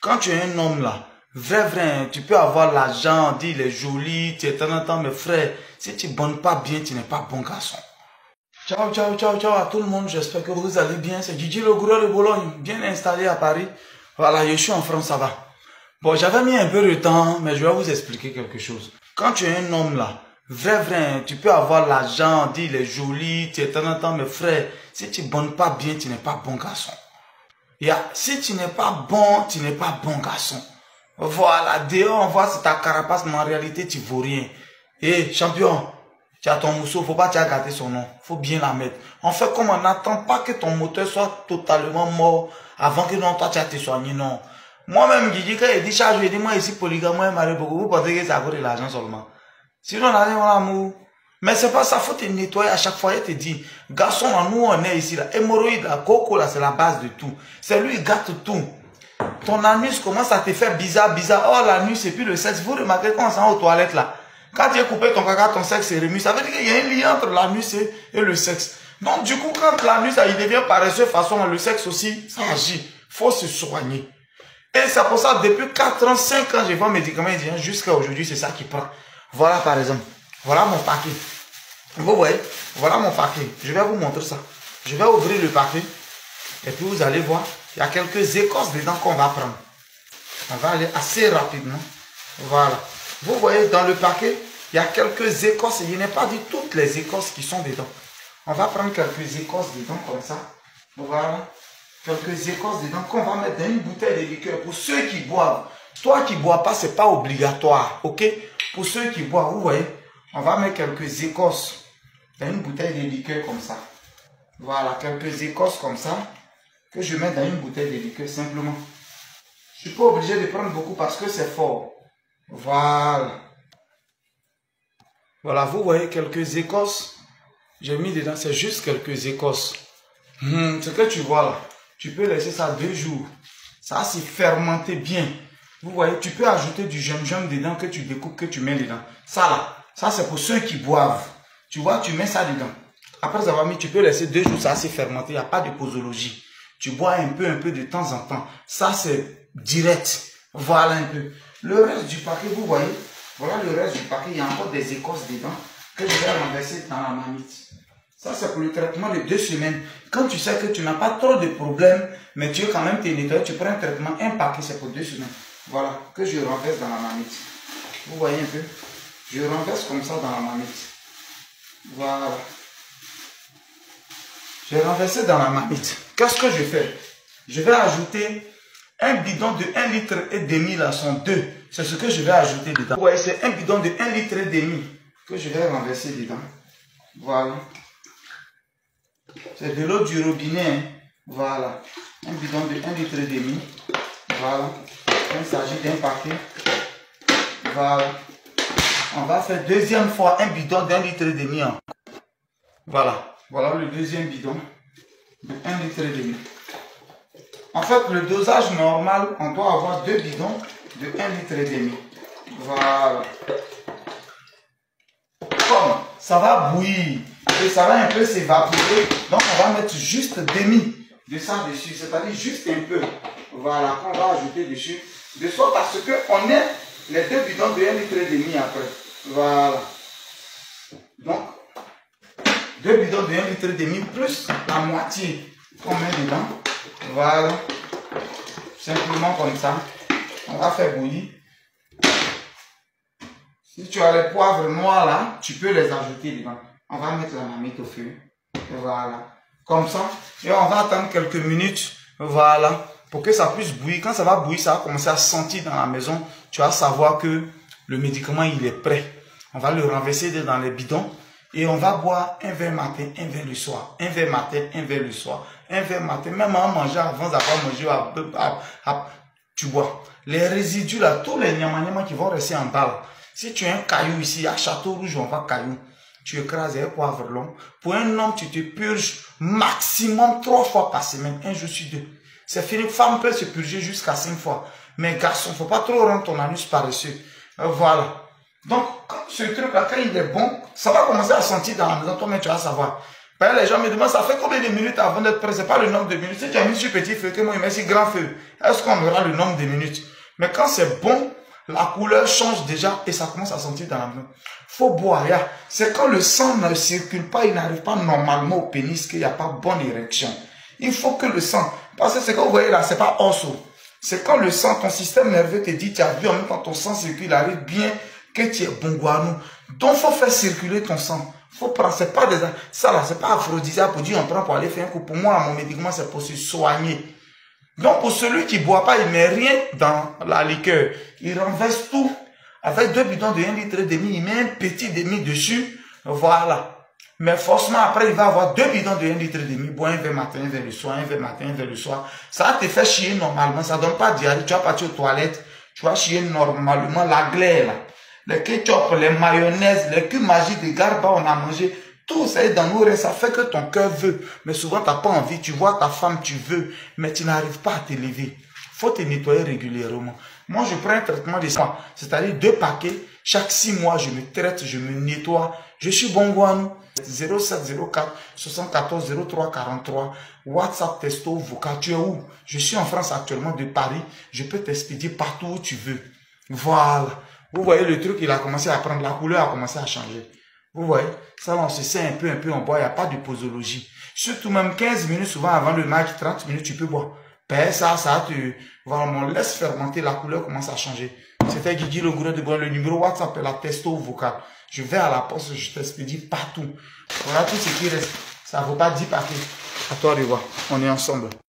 Quand tu es un homme là, vrai, tu peux avoir l'argent, dire il est joli, tu es temps, mais frère, si tu ne bonnes pas bien, tu n'es pas bon garçon. Ciao à tout le monde, j'espère que vous allez bien. C'est Gigi le Gourou de Bologne, bien installé à Paris. Voilà, je suis en France, ça va. Bon, j'avais mis un peu de temps, mais je vais vous expliquer quelque chose. Quand tu es un homme là, vrai, tu peux avoir l'argent, dire il est joli, tu es temps, mais frère, si tu ne bonnes pas bien, tu n'es pas bon garçon. Si tu n'es pas bon, tu n'es pas bon garçon. Voilà, dehors on voit c'est ta carapace, mais en réalité tu vaux rien. Champion, tu as ton mousseau, faut pas tu as gâté son nom, faut bien la mettre. En fait, comme on n'attend pas que ton moteur soit totalement mort avant que non, toi tu as te soigné, non. Moi-même, Gigi, quand il dit charge, je dis moi ici polygame, moi marié beaucoup, vous pensez que c'est à cause de l'argent seulement. Sinon, on a rien l'amour. Mais c'est pas ça, faut te nettoyer à chaque fois. Il te dit, garçon, nous on est ici, là, hémorroïde, la coco, là, c'est la base de tout. C'est lui, il gâte tout. Ton anus commence à te faire bizarre. Oh, l'anus, c'est plus le sexe. Vous remarquez quand on s'en va aux toilettes, là. Quand tu as coupé ton caca, ton sexe est remis. Ça veut dire qu'il y a un lien entre l'anus et le sexe. Donc, du coup, quand l'anus, il devient paresseux, façon, le sexe aussi, ça agit. Faut se soigner. Et c'est pour ça, depuis 4 ans, 5 ans, j'ai vu un médicament indien. Jusqu'à aujourd'hui, c'est ça qui prend. Voilà, par exemple. Voilà mon paquet. Vous voyez, voilà mon paquet. Je vais vous montrer ça. Je vais ouvrir le paquet. Et puis vous allez voir, il y a quelques écorces dedans qu'on va prendre. On va aller assez rapidement. Voilà. Vous voyez, dans le paquet, il y a quelques écorces. Je n'ai pas dit toutes les écorces qui sont dedans. On va prendre quelques écorces dedans comme ça. Voilà. Quelques écorces dedans qu'on va mettre dans une bouteille de liqueur. Pour ceux qui boivent. Toi qui ne bois pas, ce n'est pas obligatoire. Ok? Pour ceux qui boivent, vous voyez, on va mettre quelques écorces dans une bouteille de liqueur comme ça. Voilà, quelques écorces comme ça que je mets dans une bouteille de liqueur simplement. Je ne suis pas obligé de prendre beaucoup parce que c'est fort. Voilà. Voilà, vous voyez quelques écorces. J'ai mis dedans, c'est juste quelques écorces. Ce que tu vois là, tu peux laisser ça 2 jours. Ça va s'y fermenter bien. Vous voyez, tu peux ajouter du gingembre dedans que tu découpes, que tu mets dedans. Ça là, ça c'est pour ceux qui boivent. Tu vois, tu mets ça dedans. Après avoir mis, tu peux laisser 2 jours, ça va s'y fermenter. Il n'y a pas de posologie. Tu bois un peu de temps en temps. Ça c'est direct. Voilà un peu. Le reste du paquet, vous voyez, voilà le reste du paquet. Il y a encore des écorces dedans que je vais renverser dans la marmite. Ça c'est pour le traitement de 2 semaines. Quand tu sais que tu n'as pas trop de problèmes, mais tu veux quand même te nettoyer, tu prends un traitement, un paquet, c'est pour 2 semaines. Voilà, que je renverse dans la marmite. Vous voyez un peu? Je renverse comme ça dans la marmite. Voilà. J'ai renversé dans la marmite. Qu'est-ce que je fais? Je vais ajouter un bidon de 1,5 litre là, sont 2. C'est ce que je vais ajouter dedans. Vous voyez, c'est un bidon de 1,5 litre que je vais renverser dedans. Voilà. C'est de l'eau du robinet. Hein. Voilà. Un bidon de 1,5 litre. Voilà. Il s'agit d'un paquet. Voilà. On va faire deuxième fois un bidon d'1,5 litre. Hein. Voilà. Voilà le deuxième bidon de 1,5 litre. En fait, le dosage normal, on doit avoir 2 bidons de 1,5 litre. Voilà. Comme ça va bouillir et ça va un peu s'évaporer, donc on va mettre juste demi de ça dessus, c'est-à-dire juste un peu. Voilà, qu'on va ajouter dessus, de sorte à ce qu'on ait les 2 bidons de 1,5 litre après. Voilà. Donc, 2 bidons de 1,5 litre plus la moitié qu'on met dedans. Voilà. Simplement comme ça. On va faire bouillir. Si tu as les poivres noirs là, tu peux les ajouter dedans. On va mettre la marmite au feu. Voilà. Comme ça. Et on va attendre quelques minutes. Voilà. Pour que ça puisse bouillir. Quand ça va bouillir, ça va commencer à sentir dans la maison. Tu vas savoir que le médicament il est prêt. On va le renverser dans les bidons. Et on va boire un verre matin, un verre le soir. Un verre matin, un verre le soir. Un verre matin, même en mangeant, avant d'avoir mangé, tu bois. Les résidus là, tous les nyama qui vont rester en bas. Si tu as un caillou ici, à Château Rouge, on va caillou. Tu écrases un poivre long. Pour un homme, tu te purges maximum 3 fois par semaine, 1 jour sur 2. C'est fini. Femme peut se purger jusqu'à 5 fois. Mais garçon, il ne faut pas trop rendre ton anus paresseux. Voilà. Donc, ce truc-là, quand il est bon, ça va commencer à sentir dans la maison, toi-même tu vas savoir. Ben, les gens me demandent, ça fait combien de minutes avant d'être prêt? C'est pas le nombre de minutes. Si tu as mis sur petit feu, que moi, il met sur grand feu, est-ce qu'on aura le nombre de minutes? Mais quand c'est bon, la couleur change déjà et ça commence à sentir dans la main. Faut boire. C'est quand le sang ne circule pas, il n'arrive pas normalement au pénis qu'il n'y a pas bonne érection. Il faut que le sang, parce que ce que vous voyez là, c'est pas osso. C'est quand le sang, ton système nerveux te dit, tu as vu en même temps ton sang circule, il arrive bien que tu es bon guano. Donc, faut faire circuler ton sang. Faut prendre, c'est pas des, ça là, c'est pas aphrodisiaque pour dire on prend pour aller faire un coup. Pour moi, mon médicament, c'est pour se soigner. Donc, pour celui qui boit pas, il met rien dans la liqueur. Il renverse tout. Avec 2 bidons de 1,5 litre, il met un petit demi dessus. Voilà. Mais forcément, après, il va avoir 2 bidons de 1,5 litre. Bois un verre matin, un verre le soir, un verre matin, un verre le soir. Ça te fait chier normalement. Ça donne pas diarrhée. Tu vas partir aux toilettes. Tu vas chier normalement la glaire, là. Les ketchup, les mayonnaises, les cubes magiques de Garba, on a mangé. Tout ça est dans nos reins, ça fait que ton cœur veut. Mais souvent, tu n'as pas envie. Tu vois ta femme, tu veux. Mais tu n'arrives pas à te lever. Il faut te nettoyer régulièrement. Moi, je prends un traitement de sang. C'est-à-dire 2 paquets. Chaque 6 mois, je me traite, je me nettoie. Je suis bon guano. 0704 74 03 43. WhatsApp, texto, vocal. Tu es où? Je suis en France actuellement, de Paris. Je peux t'expédier partout où tu veux. Voilà. Vous voyez le truc, il a commencé à prendre, la couleur a commencé à changer. Vous voyez, ça on se sait un peu, on boit, il n'y a pas de posologie. Surtout même 15 minutes, souvent avant le match, 30 minutes, tu peux boire. Ben ça, vraiment, laisse fermenter, la couleur commence à changer. C'était Guigui le gourou de bois, le numéro WhatsApp est la testo vocal. Je vais à la poste, je t'expédie partout. Voilà tout ce qui reste. Ça ne vaut pas 10 paquets. À toi de voir, on est ensemble.